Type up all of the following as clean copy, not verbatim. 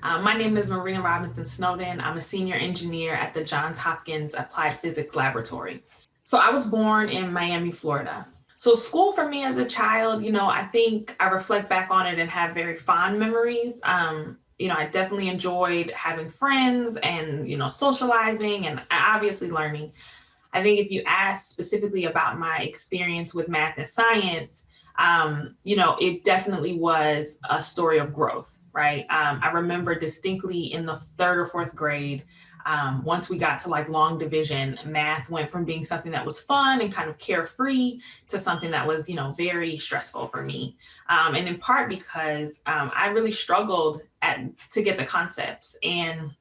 My name is Marina Robinson Snowden. I'm a senior engineer at the Johns Hopkins Applied Physics Laboratory. So I was born in Miami, Florida. So school for me as a child, I think I reflect back on it and have very fond memories. I definitely enjoyed having friends and, socializing and obviously learning. I think if you ask specifically about my experience with math and science, it definitely was a story of growth, right? I remember distinctly in the third or fourth grade, once we got to like long division, math went from being something that was fun and kind of carefree to something that was, very stressful for me. And in part because I really struggled to get the concepts. And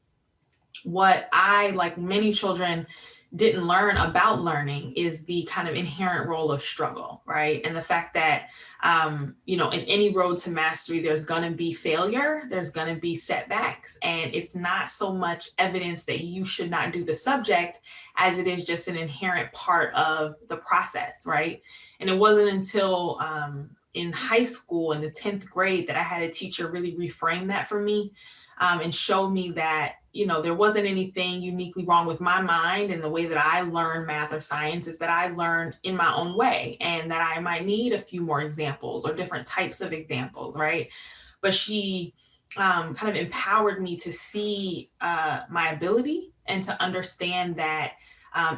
what I, like many children, didn't learn about learning is the kind of inherent role of struggle, right? And the fact that, in any road to mastery, there's going to be failure, there's going to be setbacks. And it's not so much evidence that you should not do the subject as it is just an inherent part of the process, right? And it wasn't until in high school in the 10th grade that I had a teacher really reframe that for me and show me that there wasn't anything uniquely wrong with my mind and the way that I learn math or science is that I learn in my own way and that I might need a few more examples or different types of examples, right? But she kind of empowered me to see my ability and to understand that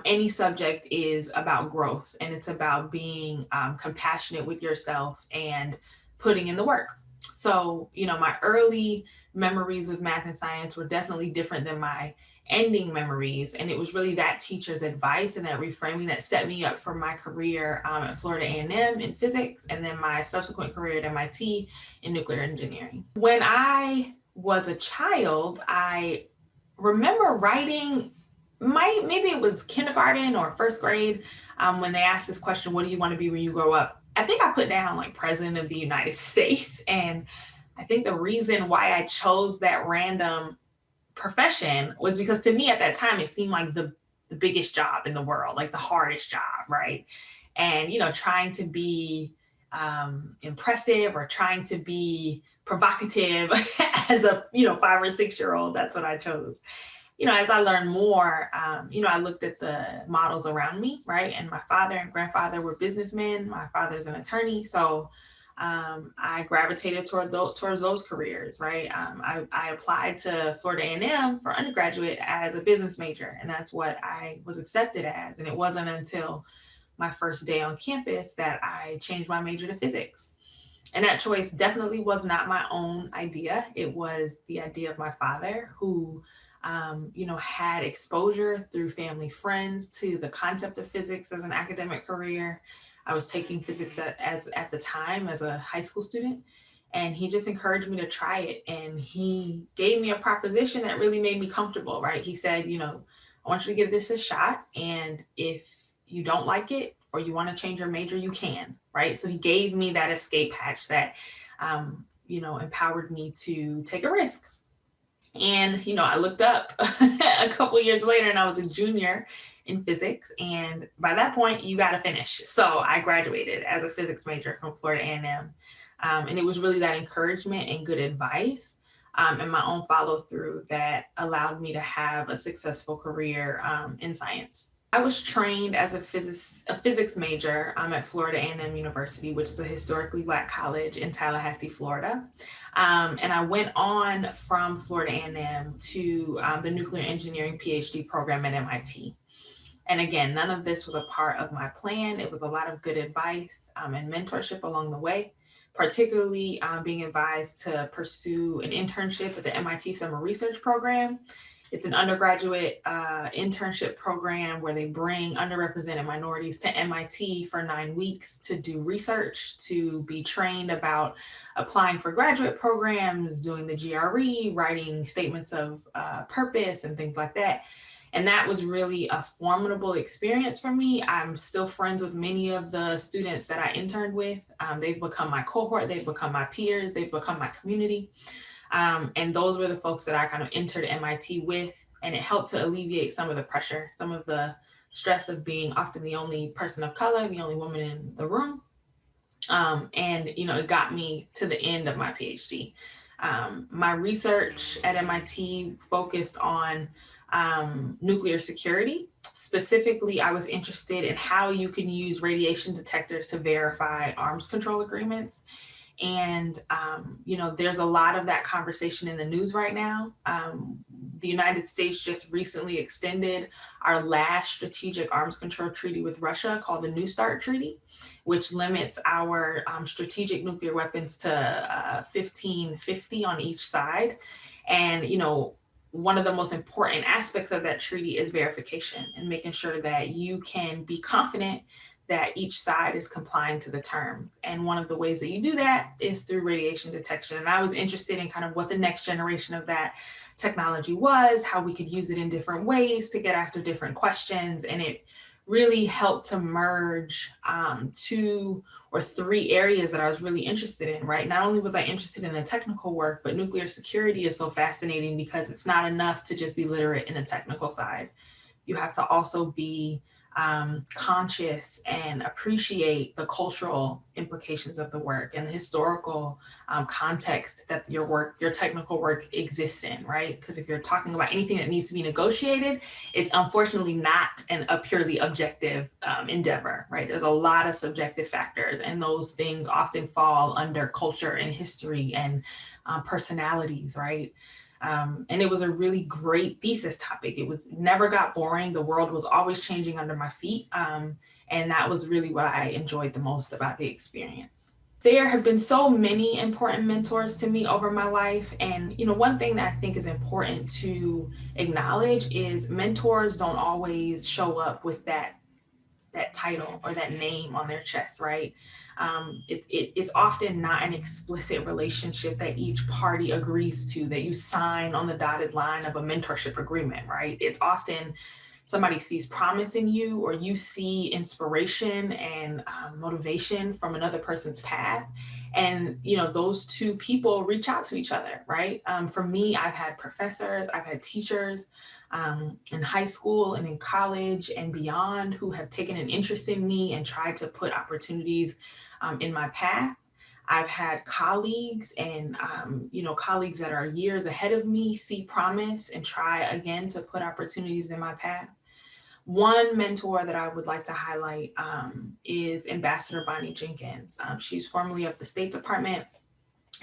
any subject is about growth and it's about being compassionate with yourself and putting in the work. So, my early memories with math and science were definitely different than my ending memories. And it was really that teacher's advice and that reframing that set me up for my career at Florida A&M in physics, and then my subsequent career at MIT in nuclear engineering. When I was a child, I remember writing, maybe it was kindergarten or first grade, when they asked this question, what do you want to be when you grow up? I think I put down like President of the United States. And I think the reason why I chose that random profession was because to me at that time, it seemed like the biggest job in the world, like the hardest job, right? And, trying to be impressive or trying to be provocative as a, 5 or 6 year old, that's what I chose. As I learned more, I looked at the models around me, right? And my father and grandfather were businessmen. My father's an attorney. So I gravitated towards those careers, right? I applied to Florida A&M for undergraduate as a business major, and that's what I was accepted as. And it wasn't until my first day on campus that I changed my major to physics. And that choice definitely was not my own idea. It was the idea of my father, who had exposure through family friends to the concept of physics as an academic career. I was taking physics at the time as a high school student, and he just encouraged me to try it. And he gave me a proposition that really made me comfortable, right? He said, I want you to give this a shot. And if you don't like it or you want to change your major, you can, right? So he gave me that escape hatch that, empowered me to take a risk. And, I looked up a couple of years later and I was a junior in physics. And by that point, you got to finish. So I graduated as a physics major from Florida A&M. And it was really that encouragement and good advice and my own follow through that allowed me to have a successful career in science. I was trained as a physics major at Florida A&M University, which is a historically Black college in Tallahassee, Florida. And I went on from Florida A&M to the nuclear engineering PhD program at MIT. And again, none of this was a part of my plan. It was a lot of good advice and mentorship along the way, particularly being advised to pursue an internship at the MIT Summer Research Program. It's an undergraduate internship program where they bring underrepresented minorities to MIT for 9 weeks to do research, to be trained about applying for graduate programs, doing the GRE, writing statements of purpose and things like that. And that was really a formidable experience for me. I'm still friends with many of the students that I interned with. They've become my cohort, they've become my peers, they've become my community. And those were the folks that I kind of entered MIT with, and it helped to alleviate some of the pressure, some of the stress of being often the only person of color, the only woman in the room. And, it got me to the end of my PhD. My research at MIT focused on nuclear security. Specifically, I was interested in how you can use radiation detectors to verify arms control agreements. And, there's a lot of that conversation in the news right now. The United States just recently extended our last strategic arms control treaty with Russia called the New START Treaty, which limits our strategic nuclear weapons to 1550 on each side. And, one of the most important aspects of that treaty is verification and making sure that you can be confident that each side is complying to the terms. And one of the ways that you do that is through radiation detection. And I was interested in kind of what the next generation of that technology was, how we could use it in different ways to get after different questions. And it really helped to merge 2 or 3 areas that I was really interested in, right? Not only was I interested in the technical work, but nuclear security is so fascinating because it's not enough to just be literate in the technical side. You have to also be conscious and appreciate the cultural implications of the work and the historical context that your technical work exists in, right? Because if you're talking about anything that needs to be negotiated, it's unfortunately not a purely objective endeavor, right? There's a lot of subjective factors, and those things often fall under culture and history and personalities, right? And it was a really great thesis topic. Never got boring. The world was always changing under my feet. And that was really what I enjoyed the most about the experience. There have been so many important mentors to me over my life. And, one thing that I think is important to acknowledge is mentors don't always show up with that title or that name on their chest, right? It's often not an explicit relationship that each party agrees to, that you sign on the dotted line of a mentorship agreement, right? It's often somebody sees promise in you, or you see inspiration and motivation from another person's path. And, those 2 people reach out to each other, right? For me, I've had professors, I've had teachers in high school and in college and beyond who have taken an interest in me and tried to put opportunities in my path. I've had colleagues and, colleagues that are years ahead of me see promise and try again to put opportunities in my path. One mentor that I would like to highlight is Ambassador Bonnie Jenkins. She's formerly of the State Department,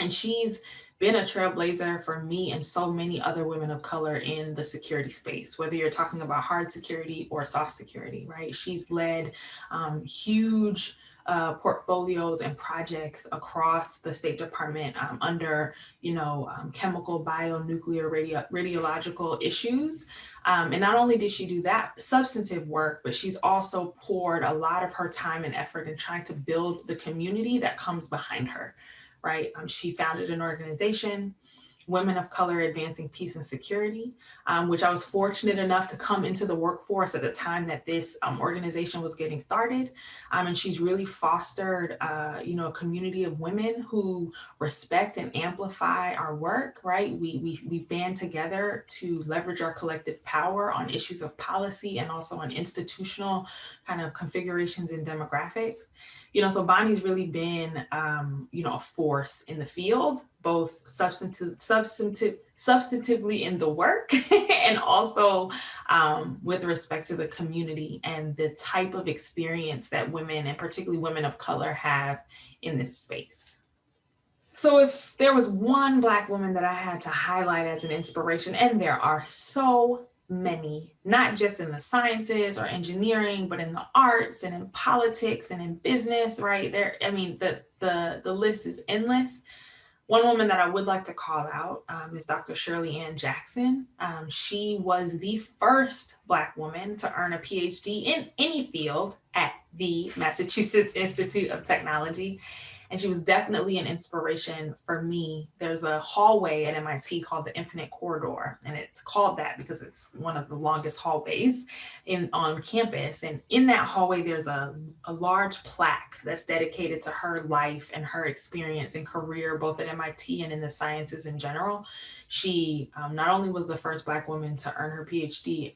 and she's been a trailblazer for me and so many other women of color in the security space, whether you're talking about hard security or soft security, right? She's led huge portfolios and projects across the State Department under, chemical, bionuclear, radiological issues. And not only did she do that substantive work, but she's also poured a lot of her time and effort in trying to build the community that comes behind her, right? She founded an organization, Women of Color Advancing Peace and Security, which I was fortunate enough to come into the workforce at the time that this organization was getting started. And she's really fostered, a community of women who respect and amplify our work, right? We band together to leverage our collective power on issues of policy and also on institutional kind of configurations and demographics. So Bonnie's really been, a force in the field, both substantively in the work and also with respect to the community and the type of experience that women, and particularly women of color, have in this space. So if there was one Black woman that I had to highlight as an inspiration, and there are so many, not just in the sciences or engineering, but in the arts and in politics and in business, right? The list is endless. One woman that I would like to call out is Dr. Shirley Ann Jackson. She was the first Black woman to earn a PhD in any field at the Massachusetts Institute of Technology. And she was definitely an inspiration for me. There's a hallway at MIT called the Infinite Corridor, and it's called that because it's one of the longest hallways on campus. And in that hallway, there's a large plaque that's dedicated to her life and her experience and career, both at MIT and in the sciences in general. She not only was the first Black woman to earn her PhD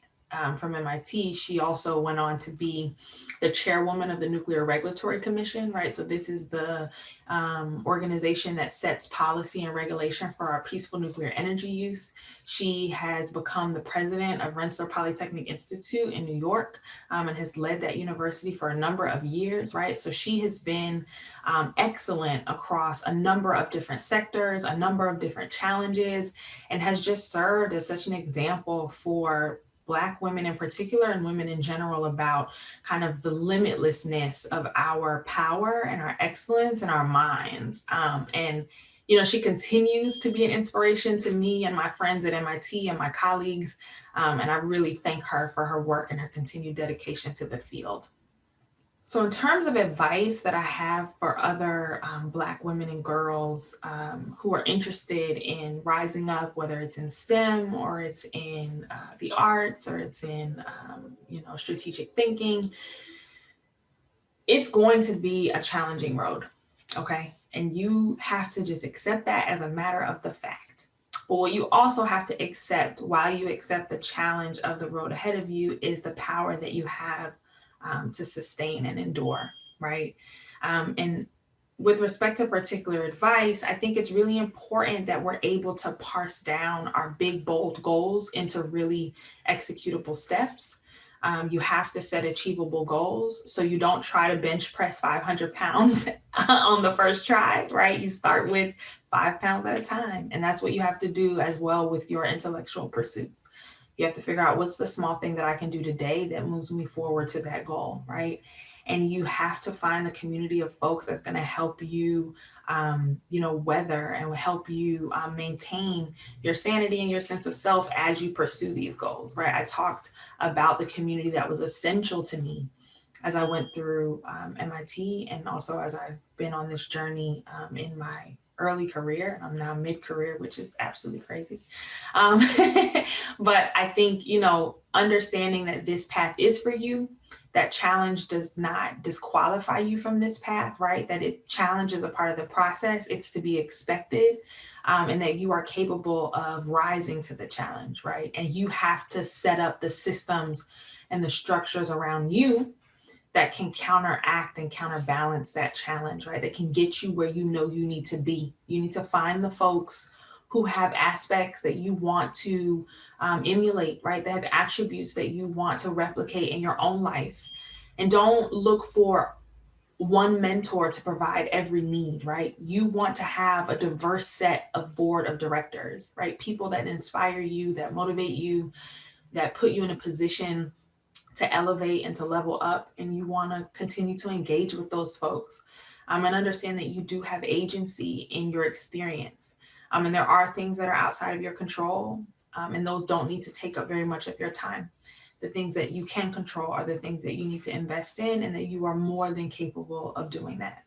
from MIT, she also went on to be the chairwoman of the Nuclear Regulatory Commission, right? So this is the organization that sets policy and regulation for our peaceful nuclear energy use. She has become the president of Rensselaer Polytechnic Institute in New York, and has led that university for a number of years, right? So she has been excellent across a number of different sectors, a number of different challenges, and has just served as such an example for Black women in particular and women in general about kind of the limitlessness of our power and our excellence and our minds. And she continues to be an inspiration to me and my friends at MIT and my colleagues. And I really thank her for her work and her continued dedication to the field. So in terms of advice that I have for other Black women and girls who are interested in rising up, whether it's in STEM or it's in the arts or it's in, strategic thinking, it's going to be a challenging road, okay? And you have to just accept that as a matter of the fact. But what you also have to accept while you accept the challenge of the road ahead of you is the power that you have to sustain and endure, right? And with respect to particular advice, I think it's really important that we're able to parse down our big, bold goals into really executable steps. You have to set achievable goals. So you don't try to bench press 500 pounds on the first try, right? You start with 5 pounds at a time. And that's what you have to do as well with your intellectual pursuits. You have to figure out what's the small thing that I can do today that moves me forward to that goal, right? And you have to find a community of folks that's going to help you, weather and help you maintain your sanity and your sense of self as you pursue these goals, right? I talked about the community that was essential to me as I went through MIT and also as I've been on this journey in my early career. I'm now mid-career, which is absolutely crazy. But I think, understanding that this path is for you, that challenge does not disqualify you from this path, right? That challenge is a part of the process. It's to be expected, and that you are capable of rising to the challenge, right? And you have to set up the systems and the structures around you that can counteract and counterbalance that challenge, right? That can get you where you need to be. You need to find the folks who have aspects that you want to emulate, right? That have attributes that you want to replicate in your own life. And don't look for one mentor to provide every need, right? You want to have a diverse set of board of directors, right? People that inspire you, that motivate you, that put you in a position to elevate and to level up, and you want to continue to engage with those folks and understand that you do have agency in your experience. And there are things that are outside of your control, and those don't need to take up very much of your time. The things that you can control are the things that you need to invest in, and that you are more than capable of doing that.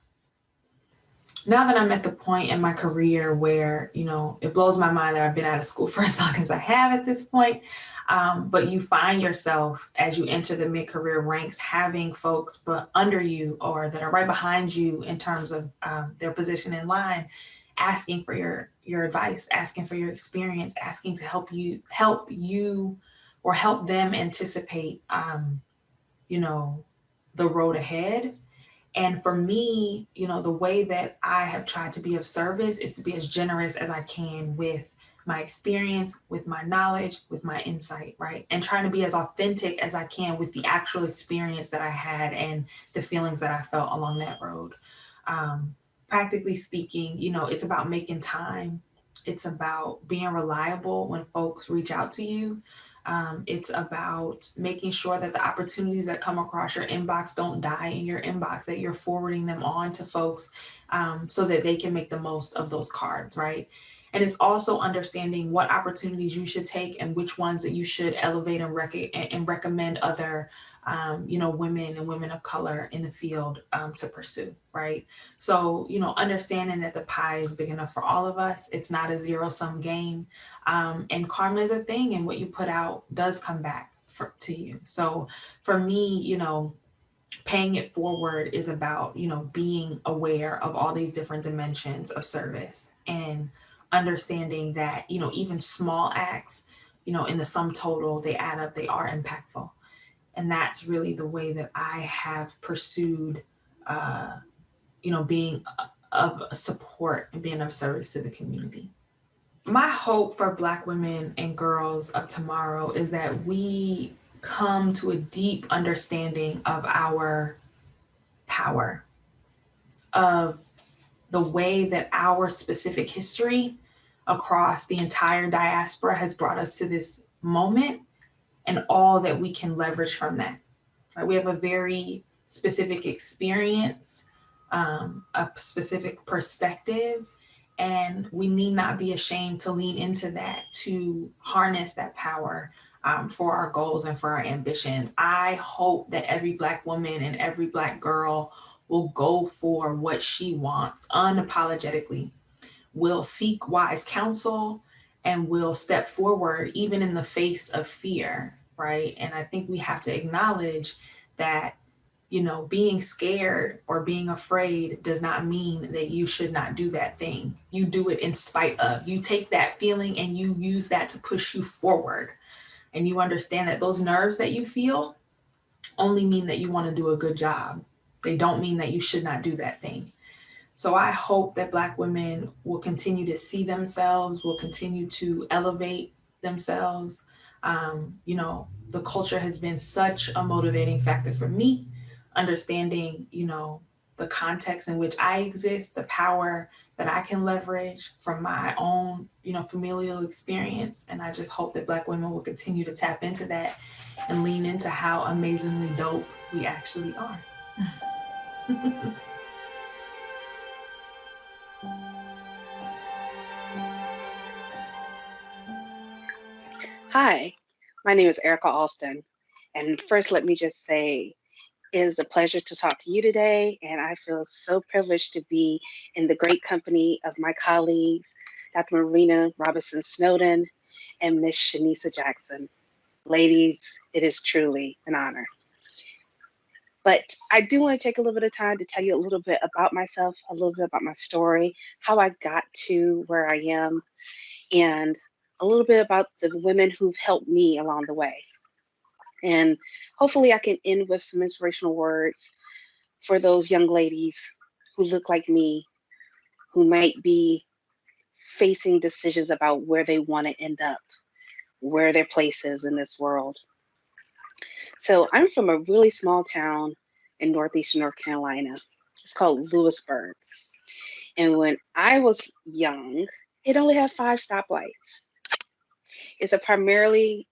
Now that I'm at the point in my career where, it blows my mind that I've been out of school for as long as I have at this point, but you find yourself as you enter the mid-career ranks having folks but under you or that are right behind you in terms of their position in line, asking for your advice, asking for your experience, asking to help you or help them anticipate, the road ahead. And for me, the way that I have tried to be of service is to be as generous as I can with my experience, with my knowledge, with my insight, right? And trying to be as authentic as I can with the actual experience that I had and the feelings that I felt along that road. Practically speaking, it's about making time. It's about being reliable when folks reach out to you. It's about making sure that the opportunities that come across your inbox don't die in your inbox, that you're forwarding them on to folks so that they can make the most of those cards, right? And it's also understanding what opportunities you should take and which ones that you should elevate and recommend other women and women of color in the field to pursue, right? So, understanding that the pie is big enough for all of us. It's not a zero-sum game. And karma is a thing, and what you put out does come back to you. So for me, paying it forward is about, being aware of all these different dimensions of service and understanding that, even small acts in the sum total, they add up, they are impactful. And that's really the way that I have pursued, being of support and being of service to the community. My hope for Black women and girls of tomorrow is that we come to a deep understanding of our power, of the way that our specific history across the entire diaspora has brought us to this moment, and all that we can leverage from that. Right? We have a very specific experience, a specific perspective, and we need not be ashamed to lean into that, to harness that power for our goals and for our ambitions. I hope that every Black woman and every Black girl will go for what she wants unapologetically, will seek wise counsel, and will step forward even in the face of fear, right? And I think we have to acknowledge that, being scared or being afraid does not mean that you should not do that thing. You do it in spite of. You take that feeling and you use that to push you forward. And you understand that those nerves that you feel only mean that you want to do a good job. They don't mean that you should not do that thing. So I hope that Black women will continue to see themselves, will continue to elevate themselves. The culture has been such a motivating factor for me, understanding, the context in which I exist, the power that I can leverage from my own, familial experience. And I just hope that Black women will continue to tap into that and lean into how amazingly dope we actually are. Hi, my name is Erica Alston. And first, let me just say, it is a pleasure to talk to you today. And I feel so privileged to be in the great company of my colleagues, Dr. Marina Robinson Snowden and Miss Shanisa Jackson. Ladies, it is truly an honor. But I do want to take a little bit of time to tell you a little bit about myself, a little bit about my story, how I got to where I am, and a little bit about the women who've helped me along the way. And hopefully, I can end with some inspirational words for those young ladies who look like me, who might be facing decisions about where they want to end up, where their place is in this world. So, I'm from a really small town in northeastern North Carolina. It's called Lewisburg. And when I was young, it only had 5 stoplights. It's a primarily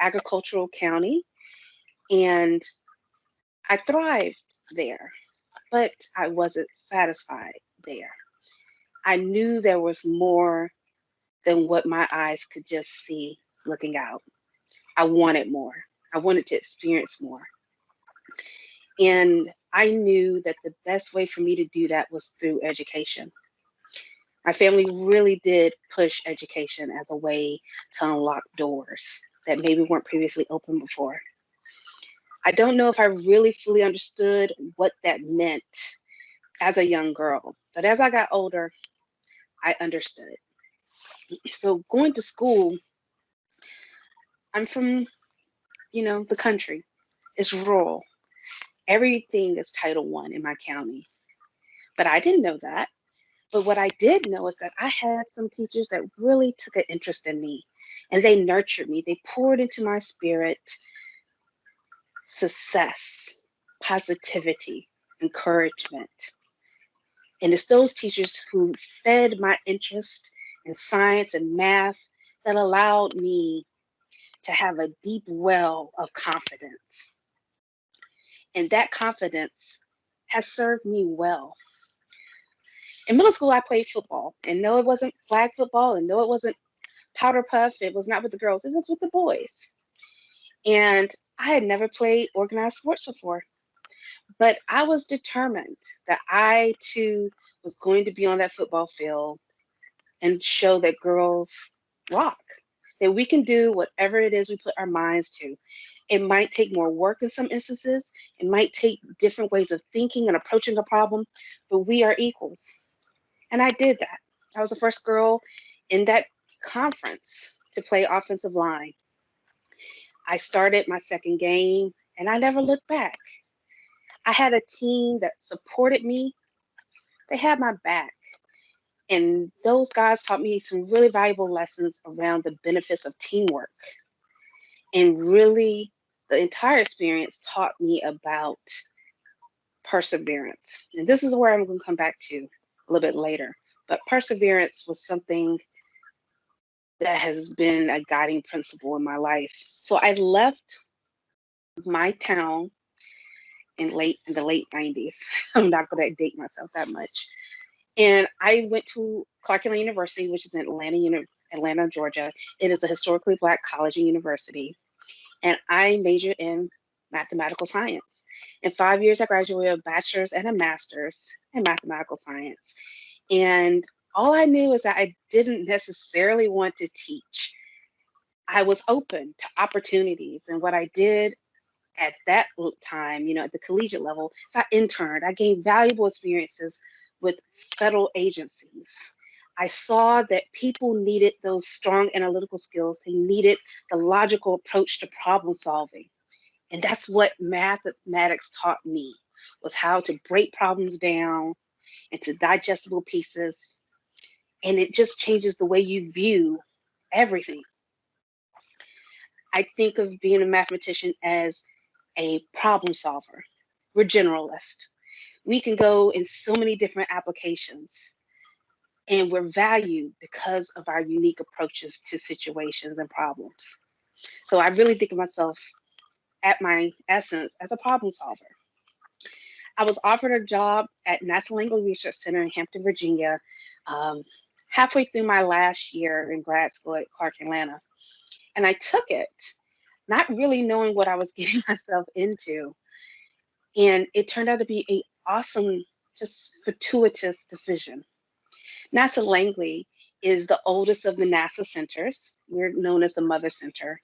agricultural county, and I thrived there, but I wasn't satisfied there. I knew there was more than what my eyes could just see looking out. I wanted more. I wanted to experience more. And I knew that the best way for me to do that was through education. My family really did push education as a way to unlock doors that maybe weren't previously open before. I don't know if I really fully understood what that meant as a young girl, but as I got older, I understood. So going to school, I'm from, the country. It's rural. Everything is Title I in my county. But I didn't know that. But what I did know is that I had some teachers that really took an interest in me, and they nurtured me. They poured into my spirit success, positivity, encouragement. And it's those teachers who fed my interest in science and math that allowed me to have a deep well of confidence. And that confidence has served me well. In middle school, I played football. And no, it wasn't flag football. And no, it wasn't powder puff. It was not with the girls. It was with the boys. And I had never played organized sports before. But I was determined that I too was going to be on that football field and show that girls rock, that we can do whatever it is we put our minds to. It might take more work in some instances, it might take different ways of thinking and approaching a problem, but we are equals. And I did that. I was the first girl in that conference to play offensive line. I started my second game and I never looked back. I had a team that supported me. They had my back. And those guys taught me some really valuable lessons around the benefits of teamwork. And really, the entire experience taught me about perseverance. And this is where I'm going to come back to a little bit later. But perseverance was something that has been a guiding principle in my life. So I left my town in the late 90s. I'm not going to date myself that much. And I went to Clark Atlanta University, which is in Atlanta, Georgia. It is a historically Black college and university. And I majored in mathematical science. In 5 years, I graduated with a bachelor's and a master's in mathematical science. And all I knew is that I didn't necessarily want to teach. I was open to opportunities. And what I did at that time, at the collegiate level, is I interned. I gained valuable experiences with federal agencies. I saw that people needed those strong analytical skills. They needed the logical approach to problem solving. And that's what mathematics taught me, was how to break problems down into digestible pieces. And it just changes the way you view everything. I think of being a mathematician as a problem solver. We're generalists. We can go in so many different applications, and we're valued because of our unique approaches to situations and problems. So I really think of myself at my essence as a problem solver. I was offered a job at NASA Langley Research Center in Hampton, Virginia, um, halfway through my last year in grad school at Clark Atlanta. And I took it, not really knowing what I was getting myself into. And it turned out to be an awesome, just fortuitous decision. NASA Langley is the oldest of the NASA centers. We're known as the Mother Center.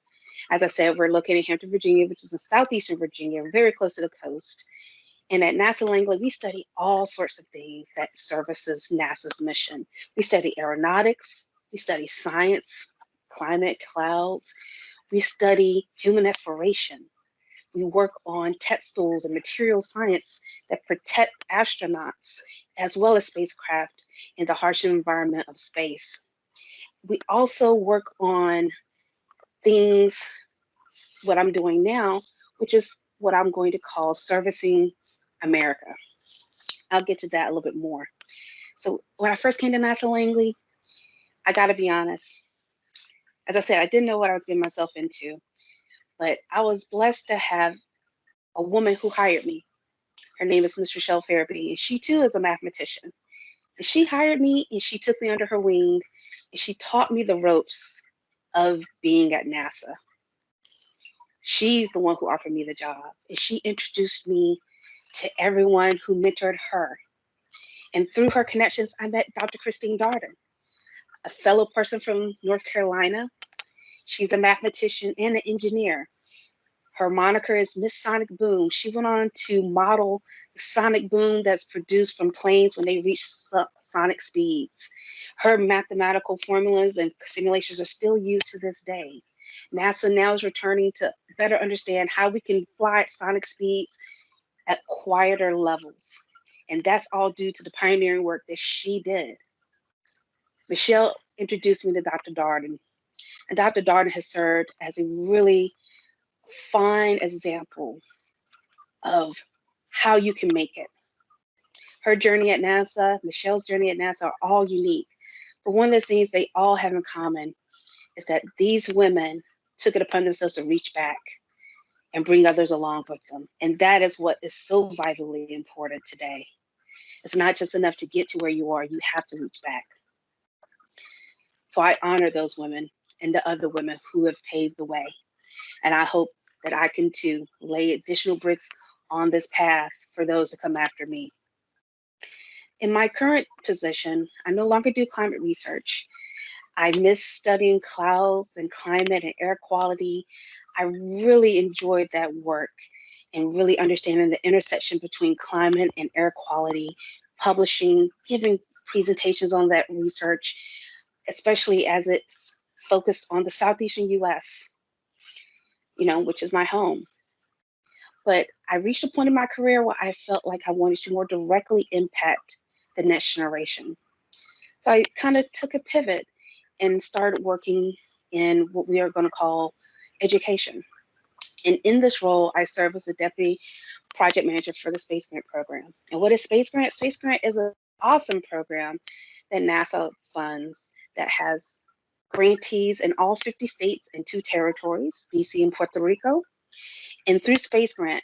As I said, we're located in Hampton, Virginia, which is in southeastern Virginia, very close to the coast. And at NASA Langley, we study all sorts of things that services NASA's mission. We study aeronautics, we study science, climate, clouds, we study human exploration. We work on textiles and material science that protect astronauts as well as spacecraft in the harsh environment of space. We also work on things, what I'm doing now, which is what I'm going to call servicing America. I'll get to that a little bit more. So when I first came to NASA Langley, I got to be honest. As I said, I didn't know what I was getting myself into, but I was blessed to have a woman who hired me. Her name is Miss Rochelle Farabee, and she too is a mathematician. And she hired me and she took me under her wing and she taught me the ropes of being at NASA. She's the one who offered me the job, and she introduced me to everyone who mentored her. And through her connections, I met Dr. Christine Darden, a fellow person from North Carolina. She's a mathematician and an engineer. Her moniker is Miss Sonic Boom. She went on to model the sonic boom that's produced from planes when they reach sonic speeds. Her mathematical formulas and simulations are still used to this day. NASA now is returning to better understand how we can fly at sonic speeds at quieter levels. And that's all due to the pioneering work that she did. Michelle introduced me to Dr. Darden, and Dr. Darden has served as a really fine example of how you can make it. Her journey at NASA, Michelle's journey at NASA are all unique. But one of the things they all have in common is that these women took it upon themselves to reach back and bring others along with them. And that is what is so vitally important today. It's not just enough to get to where you are, you have to reach back. So I honor those women and the other women who have paved the way. And I hope that I can too lay additional bricks on this path for those to come after me. In my current position, I no longer do climate research. I miss studying clouds and climate and air quality. I really enjoyed that work and really understanding the intersection between climate and air quality, publishing, giving presentations on that research, especially as it's focused on the southeastern US, which is my home. But I reached a point in my career where I felt like I wanted to more directly impact the next generation. So I kind of took a pivot and started working in what we are going to call education. And in this role, I serve as the deputy project manager for the Space Grant program. And what is Space Grant? Space Grant is an awesome program that NASA funds that has grantees in all 50 states and 2 territories, DC and Puerto Rico. And through Space Grant,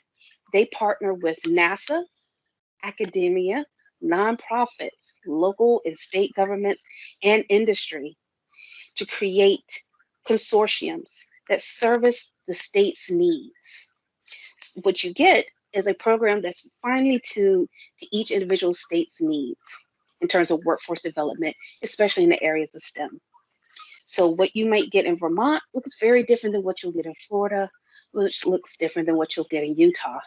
they partner with NASA, academia, nonprofits, local and state governments, and industry to create consortiums that service the state's needs. What you get is a program that's finely tuned to each individual state's needs in terms of workforce development, especially in the areas of STEM. So what you might get in Vermont looks very different than what you'll get in Florida, which looks different than what you'll get in Utah.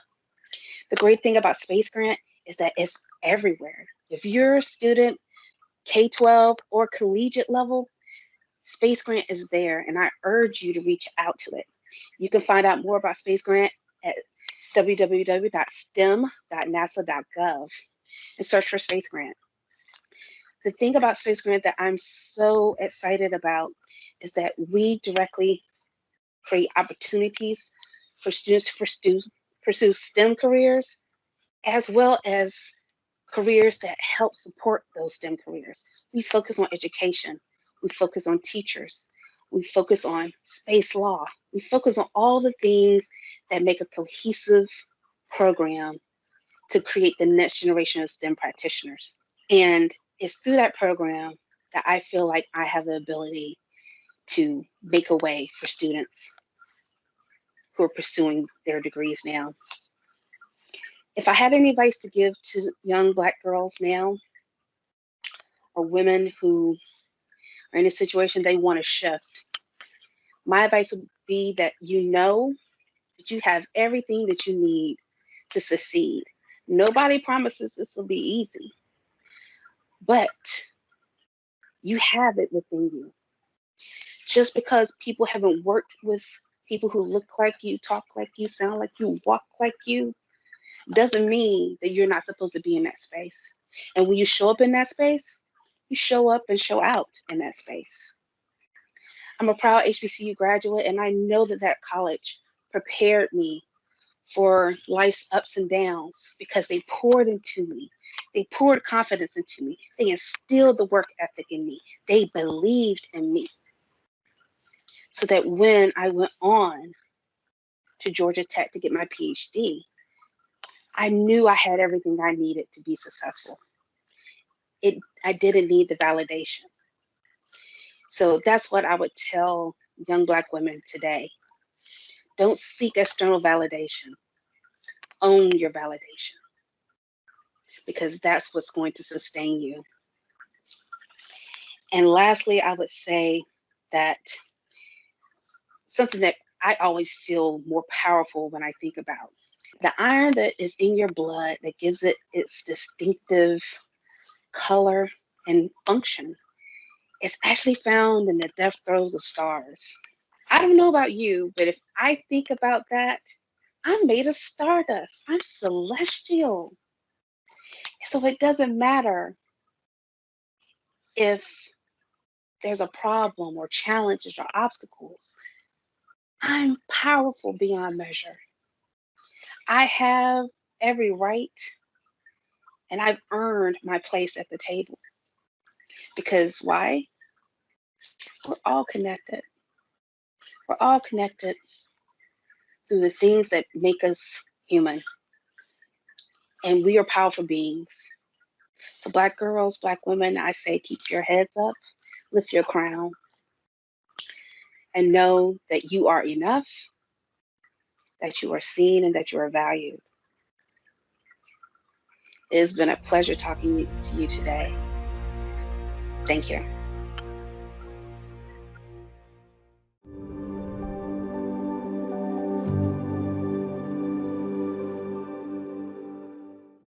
The great thing about Space Grant is that it's everywhere. If you're a student, K-12 or collegiate level, Space Grant is there, and I urge you to reach out to it. You can find out more about Space Grant at www.stem.nasa.gov and search for Space Grant. The thing about Space Grant that I'm so excited about is that we directly create opportunities for students to pursue STEM careers, as well as careers that help support those STEM careers. We focus on education. We focus on teachers. We focus on space law. We focus on all the things that make a cohesive program to create the next generation of STEM practitioners. And it's through that program that I feel like I have the ability to make a way for students who are pursuing their degrees now. If I had any advice to give to young Black girls now, or women who are in a situation they want to shift, my advice would be that you know that you have everything that you need to succeed. Nobody promises this will be easy, but you have it within you. Just because people haven't worked with people who look like you, talk like you, sound like you, walk like you, doesn't mean that you're not supposed to be in that space. And when you show up in that space, you show up and show out in that space. I'm a proud HBCU graduate, and I know that that college prepared me for life's ups and downs because they poured into me. They poured confidence into me. They instilled the work ethic in me. They believed in me. So that when I went on to Georgia Tech to get my PhD, I knew I had everything I needed to be successful. I didn't need the validation. So that's what I would tell young Black women today. Don't seek external validation. Own your validation, because that's what's going to sustain you. And lastly, I would say that something that I always feel more powerful when I think about. The iron that is in your blood that gives it its distinctive color and function is actually found in the death throes of stars. I don't know about you, but if I think about that, I'm made of stardust. I'm celestial. So it doesn't matter if there's a problem or challenges or obstacles. I'm powerful beyond measure. I have every right, and I've earned my place at the table. Because why? We're all connected. We're all connected through the things that make us human. And we are powerful beings. So Black girls, Black women, I say keep your heads up, lift your crown, and know that you are enough, that you are seen, and that you are valued. It has been a pleasure talking to you today. Thank you.